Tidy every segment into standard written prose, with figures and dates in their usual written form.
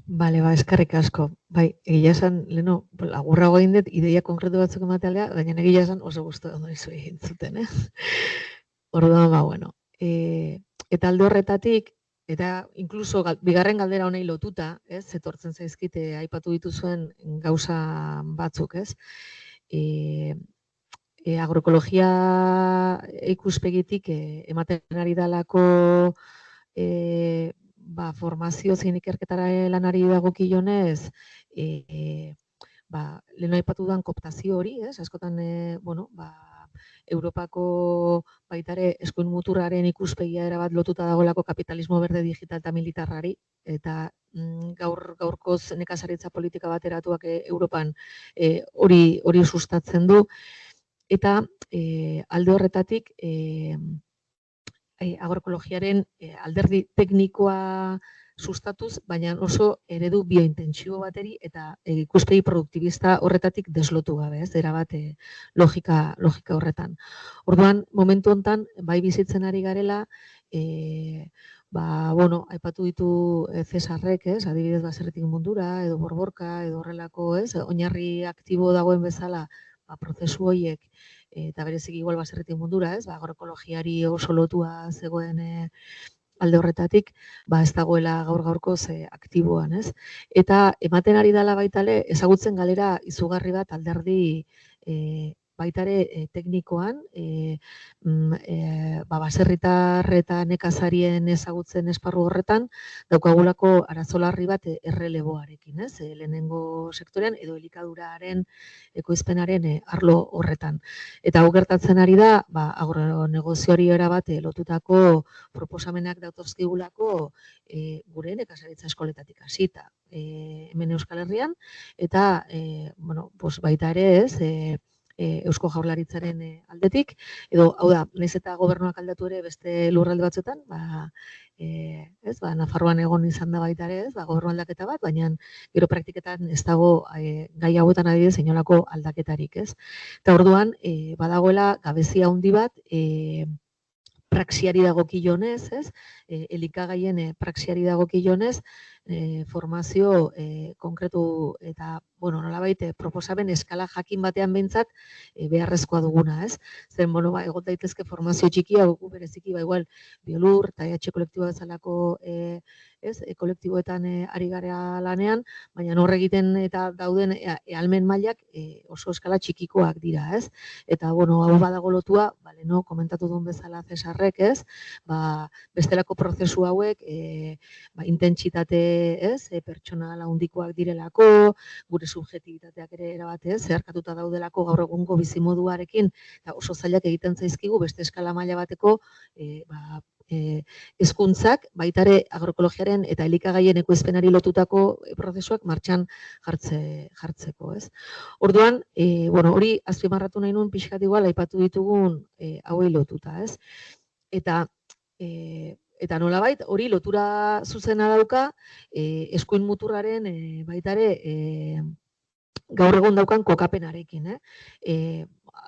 Bale, eskerrik asko. Bai, egia esan, leheno, agurrago egin dut, ideia konkretu batzuk ematealea, baina egia esan oso gustu ondo izu egin zuten, Orduan, bueno. Eta alde horretatik, eta inkluso bigarren galdera honei lotuta, etortzen zaizkite aipatu dituzuen gauza batzuk, E, agroekologia ikuspegitik ematen ari dalako formazio zein ikerketara lanari dagokionez, lehen aipatu dudan kooptazio hori, askotan, Europako baitare eskuin muturraren ikuspegia erabat lotuta dagoelako kapitalismo berde digital eta militarrari, eta gaurkoz nekazaritza politika bateratuak Europan hori sustatzen du, eta alde horretatik agroekologiaren alderdi teknikoa sustatuz, baina oso eredu biointentsibo bateri eta ikuspegi produktibista horretatik deslotu gabe, erabat logika horretan. Orduan, momentu hontan, bai bizitzen ari garela, aipatu ditu Cesarrek, adibidez baserritik mundura, edo borborka, edo horrelako, oinarri aktibo dagoen bezala, prozesu horiek, eta bereziki igual baserritik mundura, agroekologiari oso lotua zegoen alde horretatik, ez dagoela gaurkoz aktiboan, Eta ematen ari dela baitale, ezagutzen galera izugarri bat alderdi baitare teknikoan, baserritar eta nekazarien ezagutzen esparru horretan, daukagulako arazolarri bat erreleboarekin, lehenengo sektorean edo elikaduraren ekoizpenaren arlo horretan. Eta hau gertatzen ari da, agronegozioari erabat lotutako proposamenak dautozkigulako gure nekazaritza eskoletatik hasita hemen Euskal Herrian, eta baita ere Eusko Jaurlaritzaren aldetik, edo, hau da, nahiz eta gobernuak aldatu ere beste lurralde batzuetan, Nafarroan egon izan da baita ere, gobernu aldaketa bat, baina gero praktiketan ez dago gai hauetan adibidez inolako aldaketarik, Eta orduan, badagoela gabezia handi bat, praxiari dagokionez, elikagaien praxiari dagokionez, formazio konkretu eta, nolabait, proposamen eskala jakin batean behintzat beharrezkoa duguna, Zen, egon daitezke formazio txikia, bereziki, igual, biolur, eta EH kolektiboa bezalako kolektiboetan ari gara lanean, baina hor egiten eta dauden ehalmen mailak oso eskala txikikoak dira, Eta, hau badago lotua, komentatu duen bezala Cesarrek, bestelako prozesu hauek, intentsitate, pertsonal handikoak direlako, gure subjetibitateak ere erabatez, zeharkatuta daudelako gaur egungo bizimoduarekin, eta oso zailak egiten zaizkigu beste eskala maila bateko hezkuntzak, baitare agroekologiaren eta elikagaien ekoizpenari lotutako prozesuak martxan jartzeko, Orduan, hori azpimarratu nahi nuen pixkat igual aipatu ditugun hauei lotuta, Eta nolabait, hori lotura zuzena dauka eskuin muturraren baitare gaur egun daukan kokapenarekin.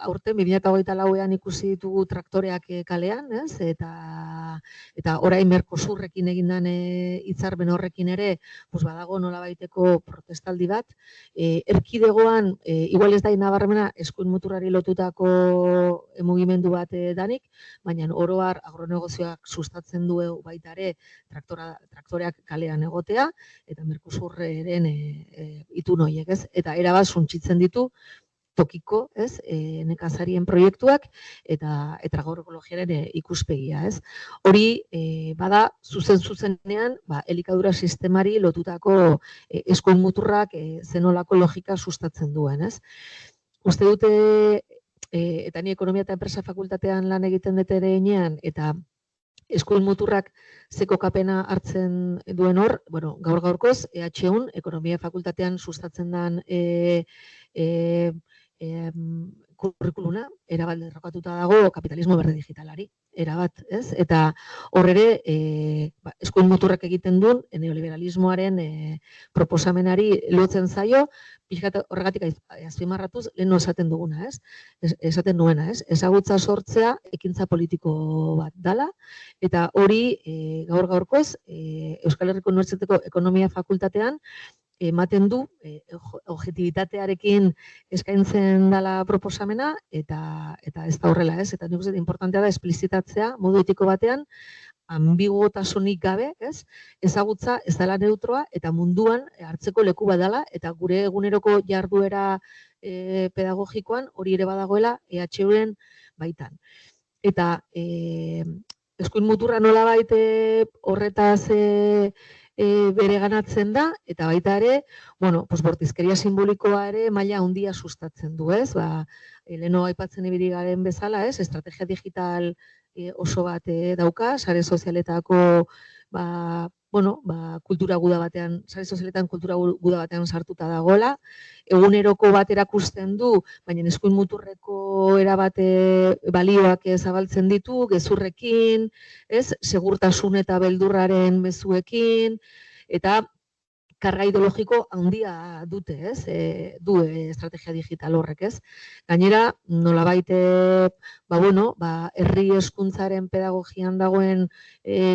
Aurten 2024ean ikusi ditugu traktoreak kalean, eta orain Mercosurrekin egindan hitzarmen horrekin ere, badago nolabaiteko protestaldi bat. Erkidegoan, igual ez da nabarmena eskuin muturrari lotutako mugimendu bat danik, baina oro har agronegozioak sustatzen du baita ere traktoreak kalean egotea, eta Mercosurren itun horiek, eta erabat suntsitzen ditu tokiko, nekazarien proiektuak eta agroekologiaren ikuspegia, Hori bada zuzenean, elikadura sistemari lotutako eskuin muturrak zenolako logika sustatzen duen, Uste dute, eta ni ekonomia eta enpresa fakultatean lan egiten dut ere enean, eta eskuin muturrak zeko kapena hartzen duen hor, gaurkoz, EH1, ekonomia fakultatean sustatzen den kurrikuluna erabat lerrokatuta dago kapitalismo berde digitalari, erabat, ez? Eta hor ere, eskuin muturrak egiten duen neoliberalismoaren proposamenari lotzen zaio, pixkat horregatik azpimarratuz lehen esaten duguna, ez? Esaten nuena, ez? Ezagutza sortzea ekintza politiko bat dala, eta hori gaur-gaurkoz Euskal Herriko Unibertsitateko Ekonomia Fakultatean ematen du objektibitatearekin eskaintzen dela proposamena eta ez da horrela, ez? Eta nik uste importantea da esplizitatzea modu etiko batean ambiguotasunik gabe, ez? Ezagutza ez dela neutroa eta munduan hartzeko leku bat dela eta gure eguneroko jarduera pedagogikoan hori ere badagoela EHUren baitan. Eta eskuin muturra nolabait horretaz bereganatzen da, eta baita ere, bortizkeria simbolikoa ere maila handia sustatzen du, ez? Leheno aipatzen ibili garen bezala, ez? Estrategia digital oso bat dauka, sare sozialetako, kultura guda batean, sare sozialetan kultura guda batean sartuta dagoela, eguneroko bat erakusten du, baina eskuin muturreko erabate balioak zabaltzen ditu, gezurrekin, ez? Segurtasun eta beldurraren mezuekin, eta karga ideologiko handia dute, ez? Du estrategia digital horrek, ez? Gainera, nolabait, herri hezkuntzaren pedagogian dagoen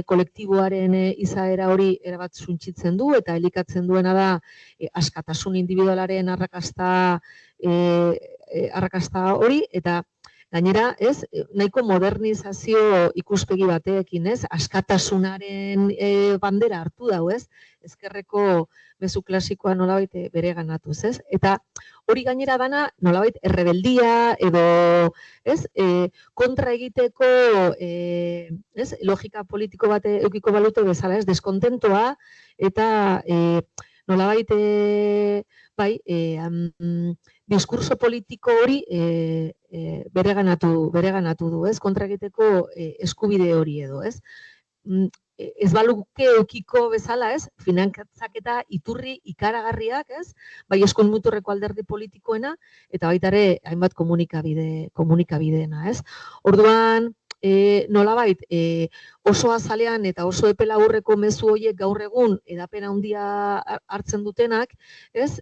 kolektiboaren izaera hori erabat suntsitzen du, eta elikatzen duena da askatasun individualaren arrakasta hori, eta gainera, ez, nahiko modernizazio ikuspegi batekin, ez, askatasunaren bandera hartu dau, ez, ezkerreko mezu klasikoa nolabait bereganatuz, ez, eta hori gainera dana nolabait errebeldia edo, ez, kontra egiteko, ez, logika politiko bat eukiko balute bezala, ez, deskontentoa, eta nolabait, diskurso politiko hori bereganatu du, ez? Kontra egiteko eskubide hori edo, ez? Ez baluke eukiko bezala, ez? Finantzaketa iturri ikaragarriak, ez? Bai eskuin muturreko alderdi politikoena, eta baita ere hainbat komunikabideena, ez? Orduan, nolabait, oso azalean eta oso epe laburreko mezu horiek gaur egun edapen handia hartzen dutenak, ez?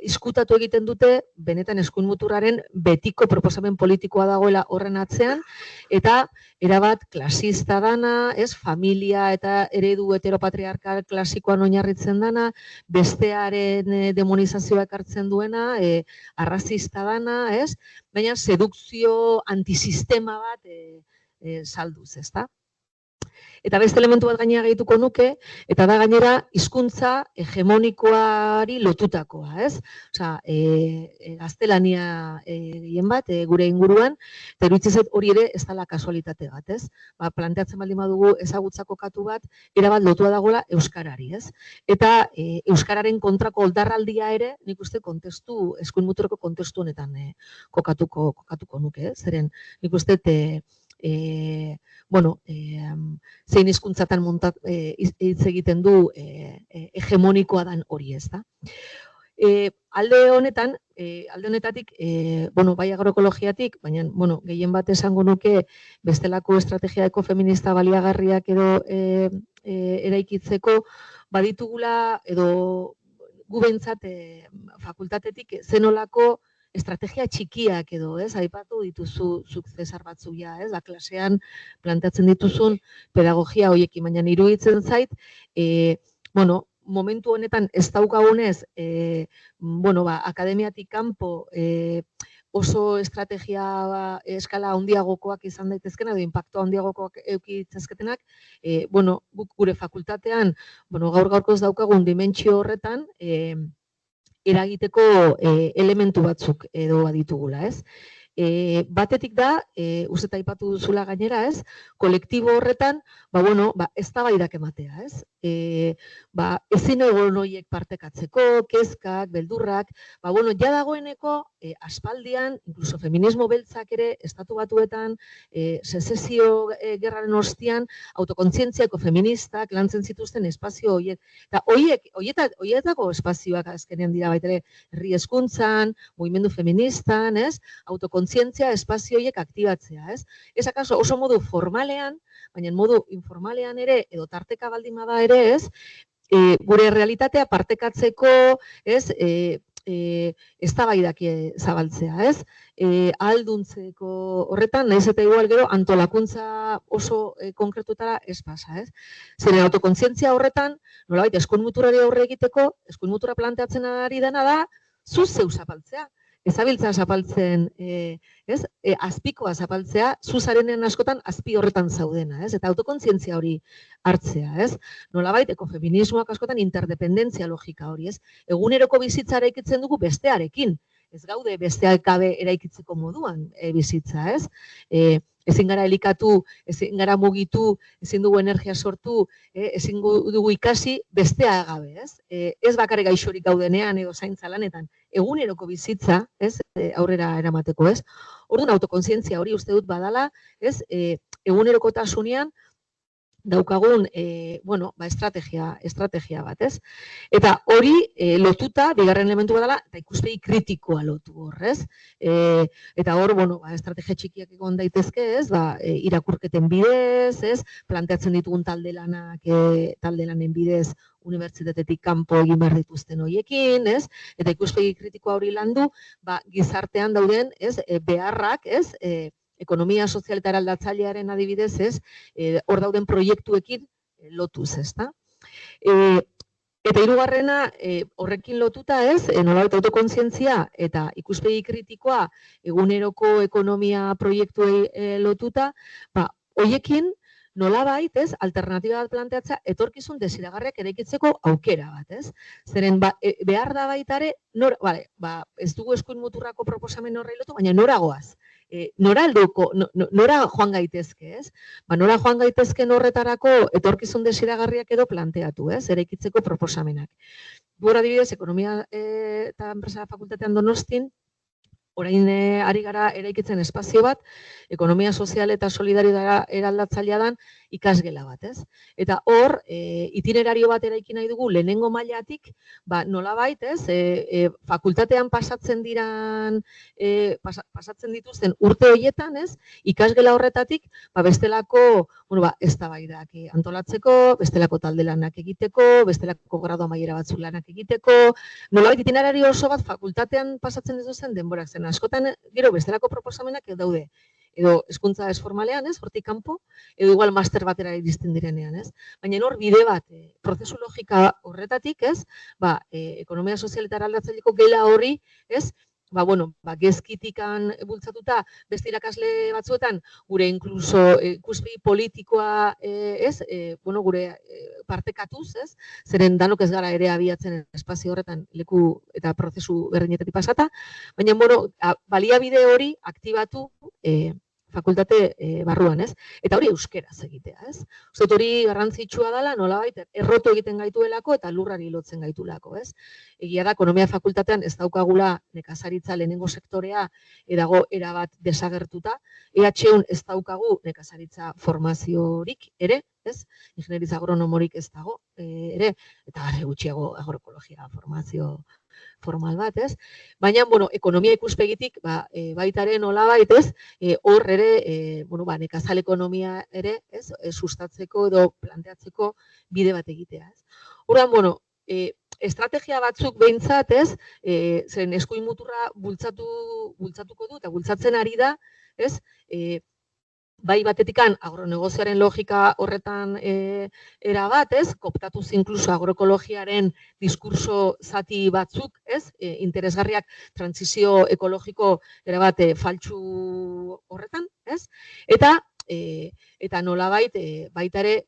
Izkutatu egiten dute, benetan eskuin muturraren betiko proposamen politikoa dagoela horren atzean, eta erabat klasista dana, ez, familia eta eredu heteropatriarkal klasikoan oinarritzen dana, bestearen demonizazioa ekartzen duena, arrazista dana, ez, baina sedukzio antisistema bat salduz, ezta? Eta beste elementu bat gainera gehituko nuke, eta da gainera hizkuntza hegemonikoari lotutakoa, ez? Osea, gaztelania gehien bat gure inguruan, eta iruditzen zait hori ere ez dela kasualitate bat, ez? Planteatzen baldin badugu ezagutza kokatu bat, erabat lotua dagoela euskarari, ez? Eta euskararen kontrako oldarraldia ere, nik uste kontestu, eskuin muturreko kontestu honetan kokatuko nuke, zeren nik uste zein hizkuntzatan hitz egiten du hegemonikoa dan hori, ez da. Alde honetatik, bai agroekologiatik, baina gehien bat esango nuke bestelako estrategia ekofeminista baliagarriak edo eraikitzeko baditugula edo gu behintzat fakultatetik zenolako estrategia txikiak edo, ez, aipatu dituzu zuk Cesar batzuk ja, ez, klasean planteatzen dituzun pedagogia horiekin, baina iruditzen zait, momentu honetan ez daukagunez, akademiatik kanpo oso estrategia eskala handiagokoak izan daitezkena, edo inpaktu handiagokoak eukitzezketenak, guk gure fakultatean, gaur-gaurkoz daukagun dimentsio horretan, eragiteko elementu batzuk edo baditugula, ez? Batetik da, uste aipatu duzula gainera, ez? Kolektibo horretan, eztabaidak ematea, ez? Ezin egon horiek partekatzeko, kezkak, beldurrak, ja dagoeneko, aspaldian, incluso feminismo beltzak ere, estatu batuetan, sezesio gerraren ostian, autokontzientziako feministak lantzen zituzten espazio horiek. Eta horietako espazioak azkenean dira baitere herri hezkuntzan, mugimendu feministan, ez? Autokontzientzia espazio horiek aktibatzea, ez? Ez akaso oso modu formalean, baina modu informalean ere, edo tarteka baldin bada ere, ez? Gure realitatea partekatzeko, ez? Eztabaidak zabaltzea, ez? Ahalduntzeko horretan, nahiz eta igual gero antolakuntza oso konkretutara ez pasa, ez? Zeren autokontzientzia horretan, nolabait, eskuin muturari aurre egiteko, eskuin mutura planteatzen ari dena da, zu zeu zapaltzea. Ezabiltza zapaltzen, ez? Azpikoa zapaltzea, zu zarenean askotan azpi horretan zaudena, ez? Eta autokontzientzia hori hartzea, ez? Nolabait, ekofeminismoak askotan interdependentzia logika hori, ez? Eguneroko bizitza eraikitzen dugu bestearekin. Ez gaude besteak gabe eraikitzeko moduan bizitza, ez? Ezin gara elikatu, ezin gara mugitu, ezin dugu energia sortu, ezin dugu ikasi bestea gabe, ez? Ez bakarrik gaixorik gaudenean edo zaintza lanetan, eguneroko bizitza, ez? Aurrera eramateko, ez? Orduan autokontzientzia hori uste dut badala, ez? Egunerokotasunean daukagun, estrategia bat, ez? Eta hori lotuta, bigarren elementu badala, eta ikuspegi kritikoa lotu hor, ez? Eta hor, estrategia txikiak egon daitezke, ez? Irakurketen bidez, ez? Planteatzen ditugun talde lanen bidez, unibertsitatetik kanpo egin behar dituzten horiekin, ez? Eta ikuspegi kritikoa hori landu, gizartean dauden, ez? Beharrak, ez? Ekonomia sozial eta eraldatzailearen adibidez, ez, hor dauden proiektuekin lotuz, ezta? Eta hirugarrena, horrekin lotuta, ez, nolabait autokontzientzia eta ikuspegi kritikoa eguneroko ekonomia proiektuei lotuta, horiekin nolabait, ez, alternatiba bat planteatzea etorkizun desiragarriak eraikitzeko aukera bat, ez? Zeren behar da baitare, ez dugu eskuin muturrako proposamen horrei lotu, baina noragoaz. Nora joan gaitezke, ez? Nora joan gaitezken horretarako etorkizun desiragarriak edo planteatu, ez? Eraikitzeko proposamenak. Gora adibidez, ekonomia eta enpresa fakultatean Donostin, orain ari gara eraikitzen espazio bat, ekonomia sozial eta solidarioa eraldatzailea dan ikasgela bat, ez? Eta hor, itinerario bat eraiki nahi dugu lehenengo mailatik, nolabait, ez? Fakultatean pasatzen dituzten urte horietan, ez? Ikasgela horretatik, bestelako, eztabaidak antolatzeko, bestelako talde lanak egiteko, bestelako gradu amaiera batzu lanak egiteko, nolabait itinerario oso bat fakultatean pasatzen dituzten denborak zen. Askotan, gero, bestelako proposamenak daude. Edo hezkuntza ez formalean, ez, hortik kanpo, edo igual master batera iristen direnean, ez. Baina hor bide bat, prozesu logika horretatik, ez, ekonomia sozial eta eraldatzaileko gela horri, ez, gezkitikan bultzatuta beste irakasle batzuetan, gure inkluso ikuspegi politikoa, ez, gure partekatuz, ez, zeren danok ez gara ere abiatzen espazio horretan leku eta prozesu berdinetatik pasata, baina, baliabide hori aktibatu fakultate barruan, ez? Eta hori euskeraz egitea, ez? Uste hori garrantzitsua dela, nolabait, errotu egiten gaituelako eta lurrari lotzen gaitulako, ez? Egia da, ekonomia fakultatean ez daukagula nekazaritza lehenengo sektorea dago erabat desagertuta, EHUn ez daukagu nekazaritza formaziorik ere, ez? Ingenieritza agronomorik ez dago ere, eta gutxiago agroekologia formazio formal bat, ez? Baina, ekonomia ikuspegitik, baitaren nolabait, ez? Hor ere, nekazal ekonomia ere, ez? Sustatzeko edo planteatzeko bide bat egitea, ez? Horren, estrategia batzuk behintzat, ez? Zeren eskuin muturra bultzatuko du eta bultzatzen ari da, ez? Bai batetikan agronegozioaren logika horretan erabat, ez? Koptatuz inkluso agroekologiaren diskurso zati batzuk, ez? Interesgarriak transizio ekologiko erabat faltsu horretan, ez? Eta nolabait baita ere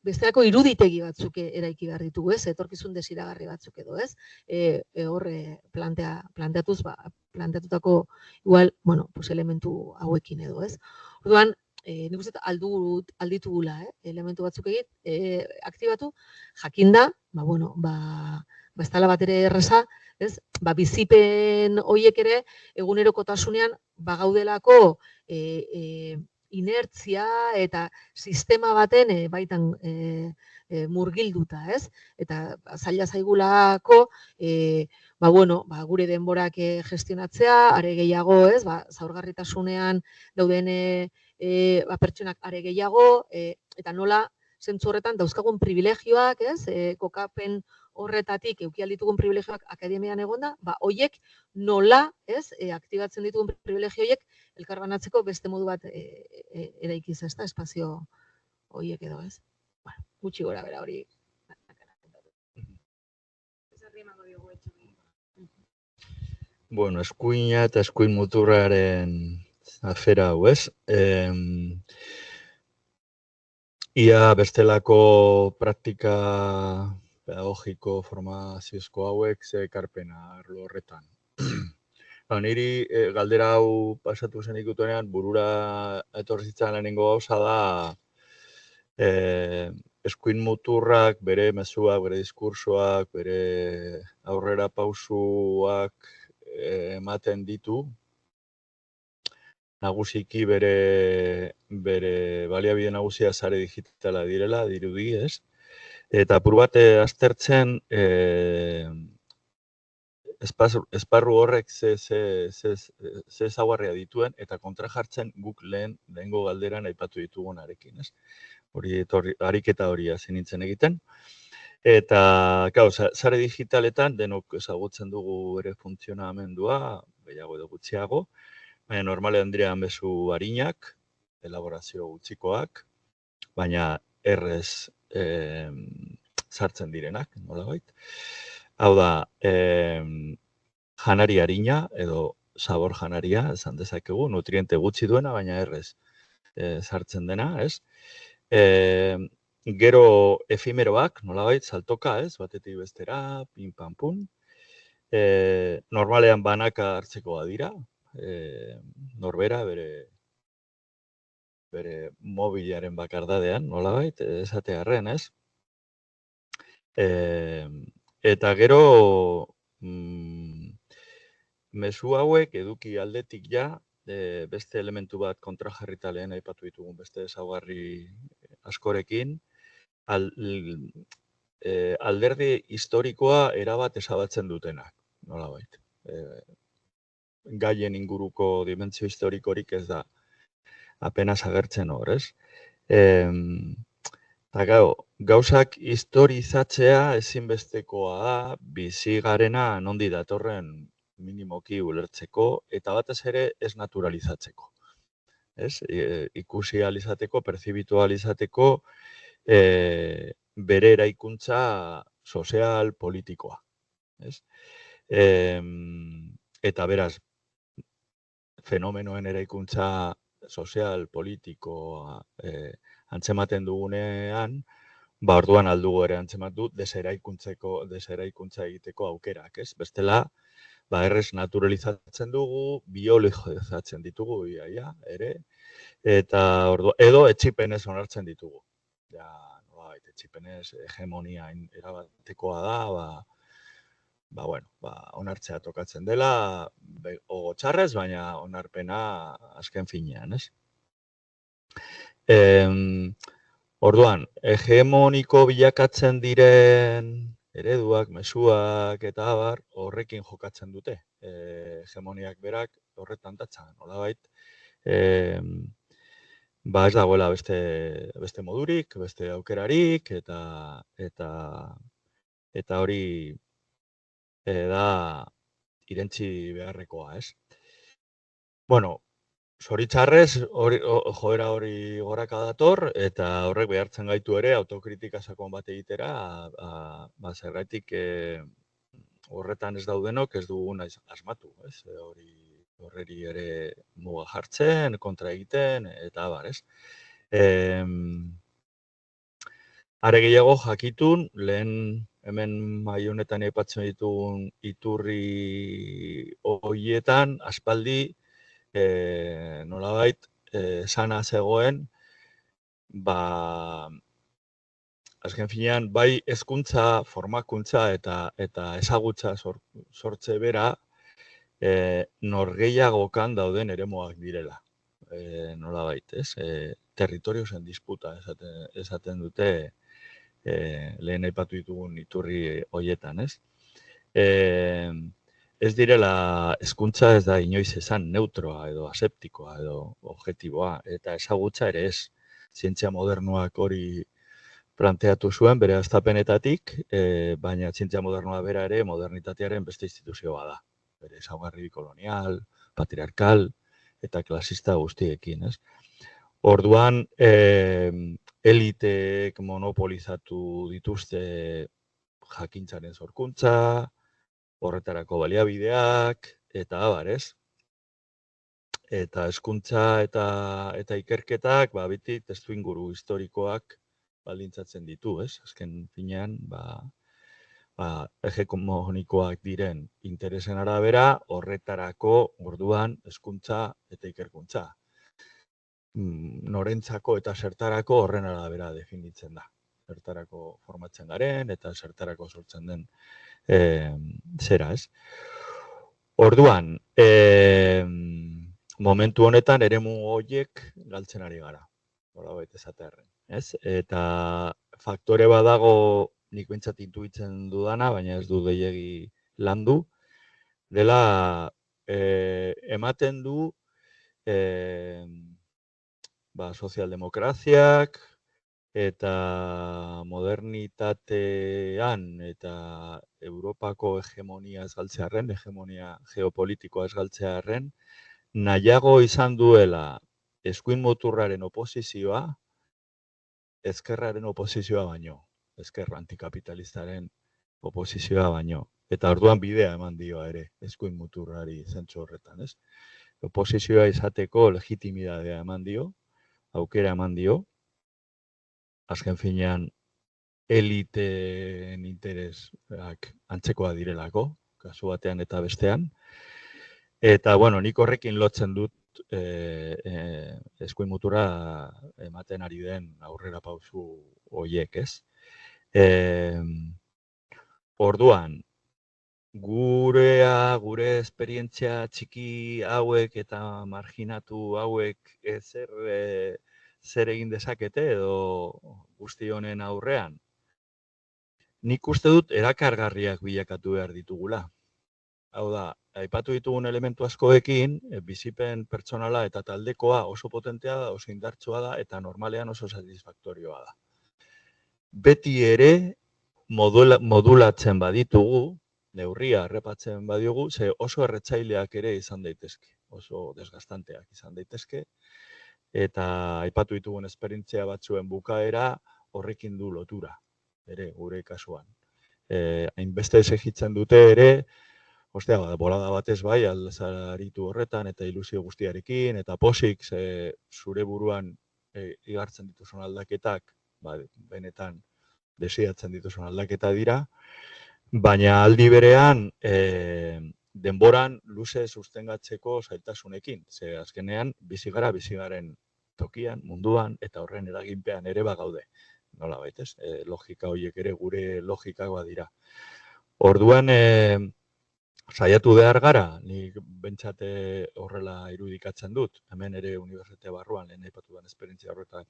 bestelako iruditegi batzuk eraiki behar ditugu, ez? Etorkizun desiragarri batzuk edo, ez? Hor planteatuz planteatutako igual, bueno, pues elementu hauekin edo, ez? Orduan, nik uste alditugula, elementu batzuk aktibatu, jakinda, ez dela bat ere erreza, ez? Bizipen horiek ere egunerokotasunean gaudelako inertzia eta sistema baten baitan murgilduta, ez? Eta zaila zaigulako gure denborak gestionatzea, are gehiago, ez? Zaurgarritasunean dauden pertsonak are gehiago, eta nola zentzu horretan dauzkagun privilegioak, ez? Kokapen horretatik eduki ditugun privilegioak akademian egonda, hoiek nola, ez? Aktibatzen ditugun privilegio horiek elkarbanatzeko beste modu bat eraikiz, ezta? Espazio horiek edo, ez? Bueno, gutxi gora bera hori. Bueno, eskuina eta eskuin muturraren afera hau, ez? Ia bestelako praktika pedagogiko formaziozko hauek ze ekarpena arlo horretan. Niri galdera hau pasatu zen ikutuenean, burura etorri zitzan lehenengo gauza da eskuin muturrak, bere mezuak, bere diskursoak, bere aurrera pausuak ematen ditu, nagusiki bere baliabide nagusia sare digitala direla, dirudi, ez? Eta apur bat aztertzen esparru horrek ze ezaugarria dituen eta kontrajartzen guk lehengo galderan aipatu ditugunarekin, ez? Hori ariketa hori hasi nintzen egiten. Eta, sare digitaletan denok ezagutzen dugu ere funtzionamendua, gehiago edo gutxiago, baina normalean direan bezu arinak, elaborazio gutxikoak, baina errez sartzen direnak, nolabait. Hau da, janari arina edo sabor janaria, esan dezakegu, nutriente gutxi duena, baina errez sartzen dena, ez? Gero efimeroak, nolabait, saltoka, ez? Batetik bestera, pin-pam-pun. Normalean banaka hartzeko badira, norbera, bere mobilaren bakardadean, nolabait, esatearren, ez? Eta gero, mezu hauek eduki aldetik ja, beste elementu bat kontrajarrita lehen aipatu ditugun beste ezaugarri askorekin, alderdi historikoa erabat ezabatzen dutenak, nolabait. Gaien inguruko dimentsio historikorik ez da apenas agertzen hor, ez? Eta gauzak historizatzea ezinbestekoa da, bizi garena nondi datorren minimoki ulertzeko, eta batez ere ez naturalizatzeko. Ez? Ikusi alizateko, perzibitu alizateko, bere eraikuntza sozial politikoa. Ez? Eta beraz, fenomenoen eraikuntza sozial politikoa antzematen dugunean, orduan aldugu ere antzematu deseraikuntza egiteko aukerak, ez? Bestela, errez naturalizatzen dugu, biologizatzen ditugu, ere, eta edo etxipenez onartzen ditugu. Etxipenez hegemonia erabatekoa da, onartzea tokatzen dela, ogo txarrez, baina onarpena azken finean, ez? Orduan, hegemoniko bilakatzen diren ereduak, mezuak eta abar, horrekin jokatzen dute. Hegemoniak berak horretan datza, nolabait. Ez dagoela beste modurik, beste aukerarik, eta hori da irentzi beharrekoa, ez? Bueno, zoritxarrez, joera hori goraka dator, eta horrek behartzen gaitu ere autokritika sakon bat egitera, zergatik horretan ez daudenok ez dugun asmatu, ez? Horreri ere muga jartzen, kontra egiten, eta abar, ez? Are gehiago jakitun, lehen hemen mahai honetan aipatzen ditugun iturri horietan, aspaldi, nolabait, sana zegoen, azken finean, bai hezkuntza, formakuntza eta ezagutza sortze bera, norgehiagokan dauden eremuak direla. Nolabait, ez? Territorios en disputa esaten dute lehen aipatu ditugun iturri hoietan, ez? Ez direla, hezkuntza ez da inoiz esan neutroa edo aseptikoa edo objektiboa, eta ezagutza ere ez. Zientzia modernoak hori planteatu zuen bere hastapenetatik, baina zientzia modernoa bera ere modernitatearen beste instituzioa da. Bere ezaugarri kolonial, patriarkal eta klasista guztiekin, ez? Orduan, eliteek monopolizatu dituzte jakintzaren sorkuntza, horretarako baliabideak, eta abar, ez? Eta hezkuntza eta ikerketak, beti testuinguru historikoak baldintzatzen ditu, ez? Azken finean, hegemonikoak diren interesen arabera, horretarako orduan hezkuntza eta ikerkuntza. Norentzako eta zertarako horren arabera definitzen da. Zertarako formatzen garen eta zertarako sortzen den zera, ez? Orduan, momentu honetan eremu horiek galtzen ari gara. Nolabait esatearren, ez? Eta faktore badago nik behintzat intuitzen dudana, baina ez du gehiegi landu, dela ematen du sozialdemokraziak eta modernitatean eta Europako hegemonia ez galtzearren, hegemonia geopolitikoa ez galtzearren, nahiago izan duela eskuin muturraren oposizioa, ezkerraren oposizioa baino, ezker antikapitalistaren oposizioa baino. Eta orduan bidea eman dio ere, eskuin muturrari zentzu horretan, ez? Oposizioa izateko legitimidadea eman dio, aukera eman dio, azken finean eliteen interesak antzekoa direlako, kasu batean eta bestean. Eta, bueno, nik horrekin lotzen dut eskuin muturra ematen ari den aurrera pausu horiek, ez? Orduan, gure esperientzia txiki hauek eta marginatu hauek zer egin dezakete edo guzti honen aurrean. Nik uste dut erakargarriak bilakatu behar ditugula. Hau da, aipatu ditugun elementu askoekin, bizipen pertsonala eta taldekoa oso potentea da, oso indartsua da eta normalean oso satisfaktorioa da. Beti ere modulatzen baditugu, neurria errepatzen badiogu, ze oso erretzaileak ere izan daitezke, oso desgastanteak izan daitezke, eta aipatu ditugun esperientzia batzuen bukaera horrekin du lotura, ere, gure kasuan. Hainbeste exigitzen dute ere, ostea, bolada batez bai, aldezaritu horretan, eta ilusio guztiarekin, eta posik zure buruan igartzen dituzun aldaketak, benetan desiatzen dituzun aldaketa dira, baina aldi berean denboran luze sustengatzeko zailtasunekin. Ze azkenean bizigaren tokian, munduan eta horren eraginpean ere bagaude. Nolabait, ez? Logika horiek ere gure logikak badira. Orduan saiatu behar gara, nik bentsate horrela irudikatzen dut, hemen ere unibertsitate barruan lehen aipatu den esperientzia horretan,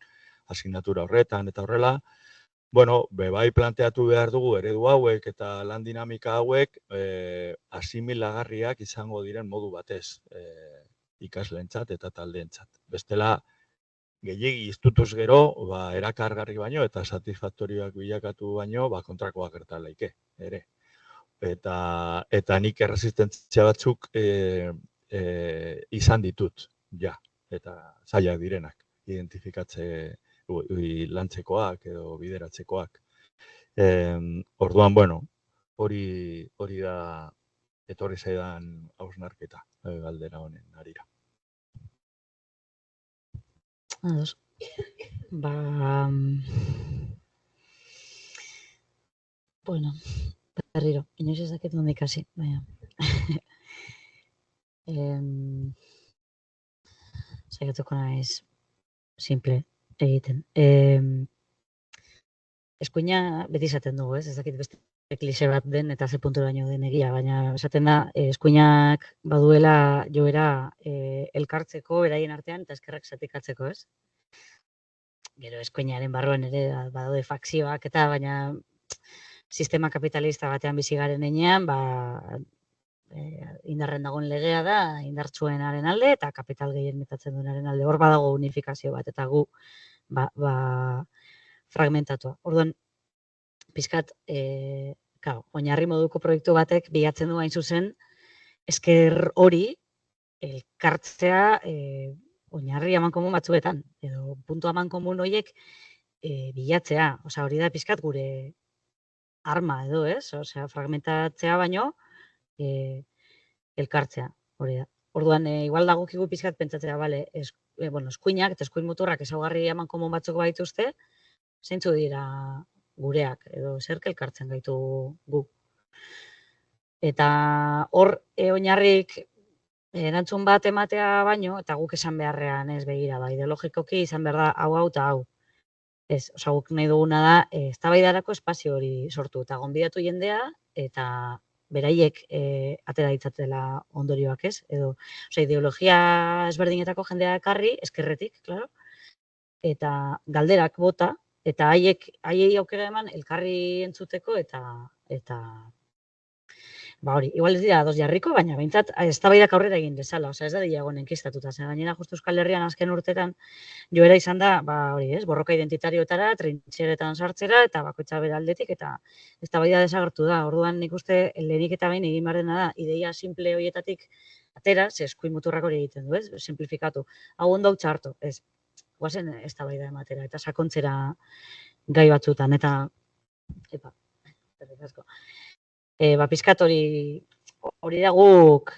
asignatura horretan eta horrela, bueno, bai planteatu behar dugu eredu hauek eta lan dinamika hauek asimilagarriak izango diren modu batez ikasleentzat eta taldeentzat. Bestela, gehiegi iztutuz gero, erakargarri baino eta satisfaktorioak bilakatu baino, kontrakoak gerta laike, ere. Eta nik erresistentzia batzuk izan ditut, ja, eta zailak direnak, identifikatze lantzekoak edo bideratzekoak. Orduan, bueno, hori da etorri zaidan hausnarketa galdera honen harira. Bueno, berriro, inoiz ez dakit nondik hasi, baina. Saiatuko naiz simple egiten. Eskuina beti esaten dugu, ez dakit beste klixe bat den eta ze punturaino den egia, baina esaten da eskuinak baduela joera elkartzeko beraien artean eta eskerrak zatikatzeko, ez? Gero eskuinaren barruan ere badaude fakzioak eta baina sistema kapitalista batean bizi garen heinean, indarren dagoen legea da indartsuenaren alde eta kapital gehien metatzen duenaren alde. Hor badago unifikazio bat eta gu fragmentatua. Orduan, pizkat, oinarri moduko proiektu batek bilatzen du hain zuzen esker hori elkartzea oinarri amankomun batzuetan, edo puntu amankomun horiek bilatzea. Osea, hori da pizkat gure arma edo, ez? Osea, fragmentatzea baino elkartzea, hori da. Orduan, igual dagokigu pizkat pentsatzea, bale, eskuinak eta eskuin muturrak ezaugarri amankomun batzuk baituzte, zeintzu dira gureak, edo zerk elkartzen gaitu gu. Eta hor, oinarrik erantzun bat ematea baino, eta guk esan beharrean ez begira, ideologikoki izan behar da hau eta hau. Ez, osea, guk nahi duguna da, eztabaidarako espazio hori sortu, eta gonbidatu jendea, eta beraiek atera ditzatela ondorioak, ez? Edo, osea, ideologia ezberdinetako jendea ekarri, eskerretik, claro, eta galderak bota, eta haiei aukera eman elkarri entzuteko eta hori, igual ez dira ados jarriko, baina behintzat eztabaidak aurrera egin dezala, osea ez da dira egon enkistatuta, gainera justu Euskal Herrian azken urtetan joera izan da, hori ez, borroka identitarioetara, trintxeretan sartzera eta bakoitza bere aldetik eta eztabaida desagertu da. Orduan nik uste lehenik eta behin egin behar dena da, ideia simple horietatik atera, ze eskuin muturrak hori egiten du, ez, simplifikatu. Hau ondo hau txarto, ez, guazen eztabaida ematera eta sakontzera gai batzutan, eta pizkat hori da guk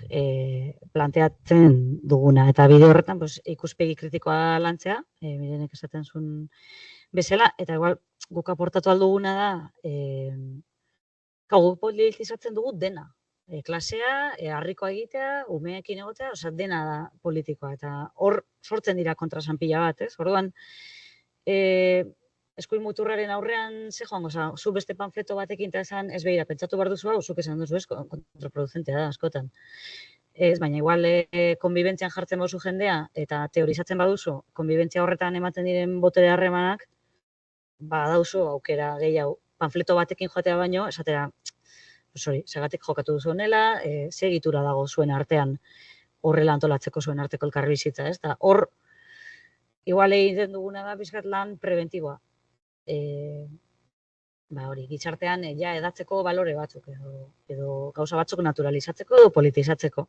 planteatzen duguna. Eta bide horretan ikuspegi kritikoa lantzea, Mirenek esaten zuen bezala, eta igual guk aportatu alduguna da, guk politizatzen dugu dena. Klasea, harrikoa egitea, umeekin egotea, osea dena da politikoa. Eta hor sortzen dira kontrasanpila bat, ez? Orduan, eskuin muturraren aurrean ze joango, zu beste panfleto batekin eta esan, ez behira, pentsatu behar duzu hau, zuk esan duzu ez, kontraproducentea da, askotan. Ez, baina igual konbibentzian jartzen bozu jendea eta teorizatzen baduzu, konbibentzia horretan ematen diren botere harremanak, badauzu aukera gehiago, panfleto batekin joatea baino, esatera, segatik jokatu duzu honela, ze egitura dago zuen artean, horrela antolatzeko zuen arteko elkarbizitza, ez, eta hor, igual egiten duguna da, bizkat lan preventiboa. Hori, gizartean edatzeko balore batzuk edo gauza batzuk naturalizatzeko edo politizatzeko.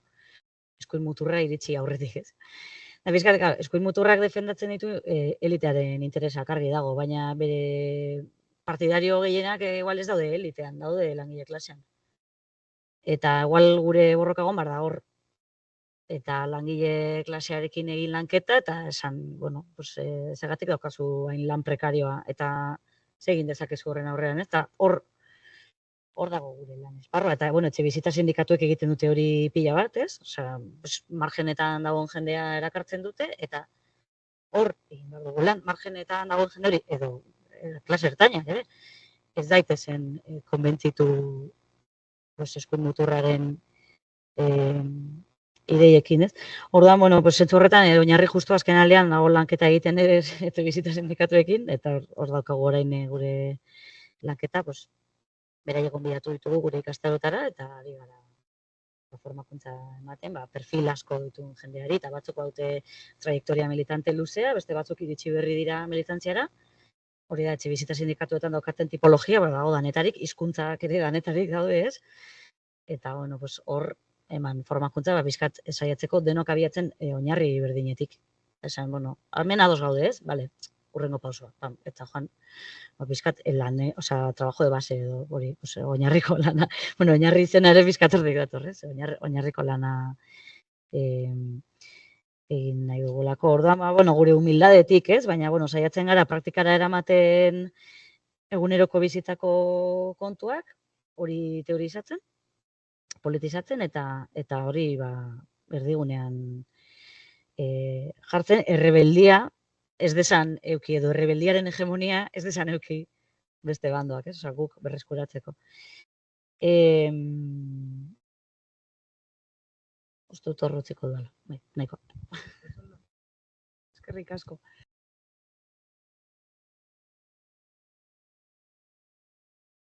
Eskuin muturra iritsi aurretik, ez. Da, bizkat, eskuin muturrak defendatzen ditu elitearen interesak argi dago, baina bere partidario gehienak igual ez daude elitean, daude langile klasean. Eta igual gure borrokagon bar da hor, eta langile klasearekin egin lanketa, eta esan, segatik daukazu hain lan prekarioa, eta egin dezakezu horren aurrean, eta hor dago gure lan esparroa, eta, etxebizitza sindikatuek egiten dute hori pila bat, ez? Osea, margenetan dagoen jendea erakartzen dute, eta hor, egin behar dugu lan, margenetan dagoen jende hori, edo klase ertainak, ez daitezen konbentzitu eskuin muturraren ideiekin, ez? Orduan, zentzu horretan, oinarri justu azken aldean dago lanketa egiten etxebizitza sindikatuekin, eta hor daukagu orain gure lanketa, beraiek gonbidatu ditugu gure ikastarotara, eta ari gara formakuntza ematen, perfil asko dituen jendeari, eta batzuk baute trajektoria militante luzea, beste batzuk iritsi berri dira militantziara, hori da, etxebizitza sindikatuetan daukaten tipologia, dago danetarik, hizkuntzak ere danetarik daude, ez? Eta, hor eman formakuntza, bizkat saiatzeko denok abiatzen oinarri berdinetik. Esan, almen ados gaude, ez? Bale, urrengo pausoa. Eta joan, bizkat lan, trabajo de base edo, hori, oinarriko lana. Oinarri izena ere bizkat erdik dator, ez? Oinarriko lana egin nahi dugulako. Orduan, gure humildadetik, ez? Baina, saiatzen gara praktikara eramaten eguneroko bizitzako kontuak, hori teorizatzen, politizatzen, eta hori erdigunean jartzen, errebeldia ez desan euki, edo errebeldiaren hegemonia ez desan euki beste bandoak, ez? Osa, guk berreskuratzeko. Uste dut horrotziko duela, nahiko. Eskerrik asko.